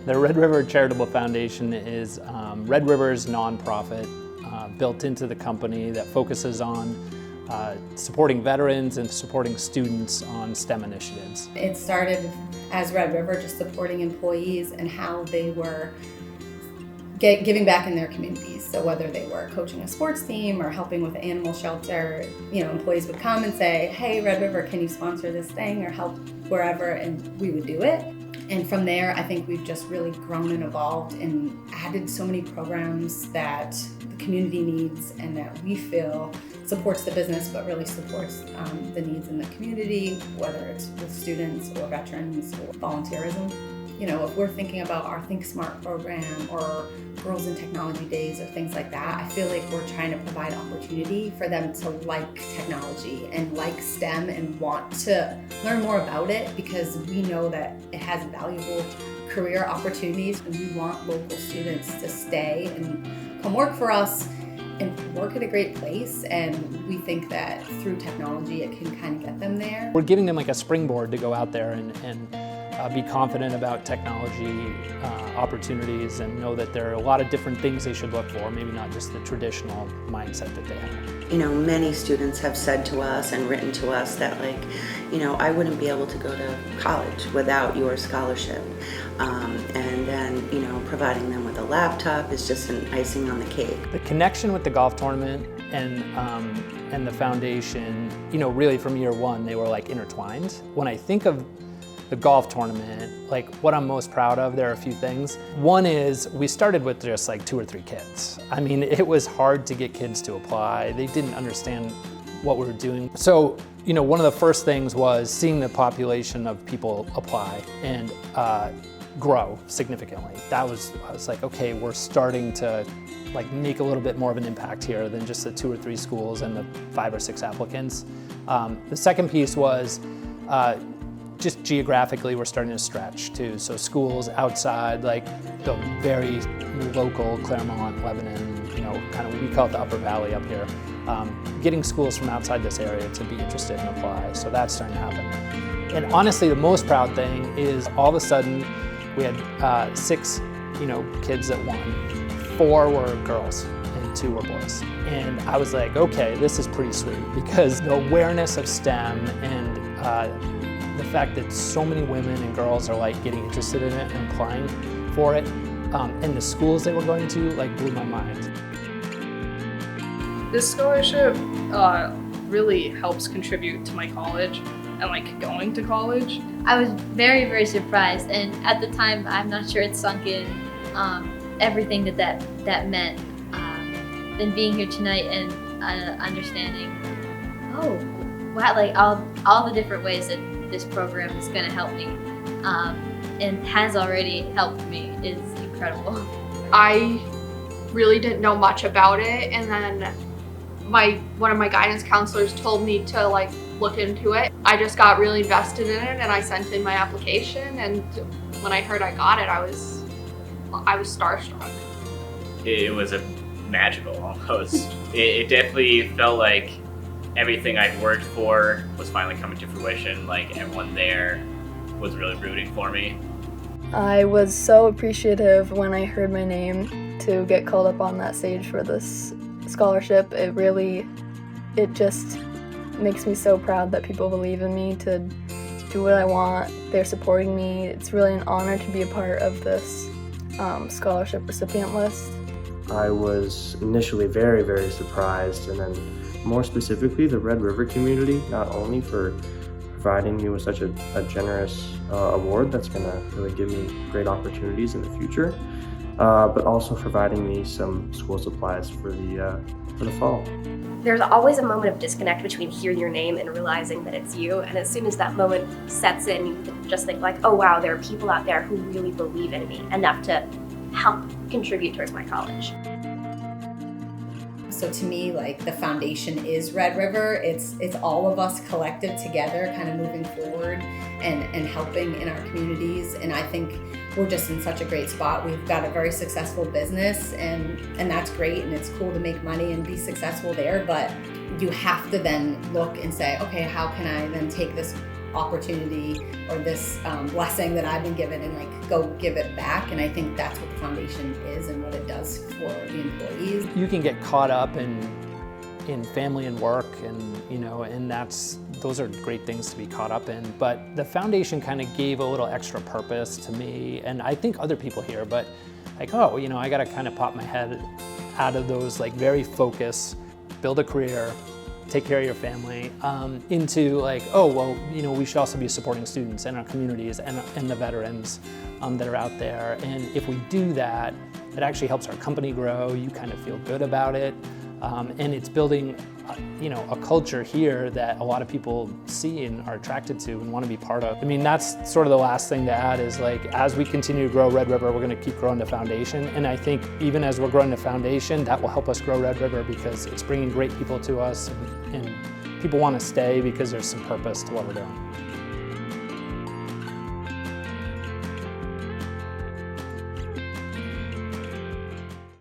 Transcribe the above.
The Red River Charitable Foundation is Red River's nonprofit built into the company that focuses on supporting veterans and supporting students on STEM initiatives. It started as Red River just supporting employees and how they were giving back in their communities. So whether they were coaching a sports team or helping with an animal shelter, employees would come and say, hey, Red River, can you sponsor this thing or help wherever? And we would do it. And from there, I think we've just really grown and evolved and added so many programs that the community needs and that we feel supports the business, but really supports the needs in the community, whether it's with students or veterans or volunteerism. If we're thinking about our Think Smart program or Girls in Technology Days or things like that, I feel like we're trying to provide opportunity for them to like technology and like STEM and want to learn more about it, because we know that it has valuable career opportunities, and we want local students to stay and come work for us and work at a great place, and we think that through technology it can kind of get them there. We're giving them like a springboard to go out there and be confident about technology opportunities and know that there are a lot of different things they should look for, maybe not just the traditional mindset that they have. Many students have said to us and written to us that I wouldn't be able to go to college without your scholarship. And then, providing them with a laptop is just an icing on the cake. The connection with the golf tournament and the foundation, really from year one, they were like intertwined. When I think of the golf tournament, like what I'm most proud of, there are a few things. One is we started with just like 2 or 3 kids. I mean, it was hard to get kids to apply. They didn't understand what we were doing. So, one of the first things was seeing the population of people apply and grow significantly. I was like, okay, we're starting to make a little bit more of an impact here than just the 2 or 3 schools and the 5 or 6 applicants. The second piece was just geographically, we're starting to stretch too. So schools outside, like the very local Claremont, Lebanon, we call it the Upper Valley up here. Getting schools from outside this area to be interested and apply. So that's starting to happen. And honestly, the most proud thing is all of a sudden we had 6, kids that won. 4 were girls and 2 were boys. And I was like, okay, this is pretty sweet, because the awareness of STEM and the fact that so many women and girls are getting interested in it and applying for it, and the schools they were going to blew my mind. This scholarship really helps contribute to my college and going to college. I was very, very surprised, and at the time I'm not sure it sunk in everything that meant. Then being here tonight and understanding, oh wow, all the different ways that this program is going to help me and has already helped me is incredible. I really didn't know much about it, and then one of my guidance counselors told me to look into it. I just got really invested in it and I sent in my application, and when I heard I got it, I was starstruck. It was magical almost. It definitely felt like everything I'd worked for was finally coming to fruition. Everyone there was really rooting for me. I was so appreciative when I heard my name to get called up on that stage for this scholarship. It just makes me so proud that people believe in me to do what I want. They're supporting me. It's really an honor to be a part of this scholarship recipient list. I was initially very, very surprised, and then more specifically the Red River community, not only for providing me with such a generous award that's going to really give me great opportunities in the future, but also providing me some school supplies for the fall. There's always a moment of disconnect between hearing your name and realizing that it's you, and as soon as that moment sets in, you just think oh wow, there are people out there who really believe in me enough to help contribute towards my college. So to me, the foundation is Red River. It's all of us collective together, kind of moving forward and helping in our communities. And I think we're just in such a great spot. We've got a very successful business, and that's great, and it's cool to make money and be successful there. But you have to then look and say, okay, how can I then take this opportunity or this blessing that I've been given and like go give it back. And I think that's what the foundation is and what it does for the employees. You can get caught up in family and work, and and those are great things to be caught up in. But the foundation kind of gave a little extra purpose to me, and I think other people here. But like, oh, I got to kind of pop my head out of those like very focused, build a career, take care of your family, into like, oh, well, we should also be supporting students and our communities and the veterans that are out there. And if we do that, it actually helps our company grow. You kind of feel good about it. And it's building, a culture here that a lot of people see and are attracted to and want to be part of. I mean, that's sort of the last thing to add is like, as we continue to grow Red River, we're going to keep growing the foundation. And I think even as we're growing the foundation, that will help us grow Red River because it's bringing great people to us and people want to stay because there's some purpose to what we're doing.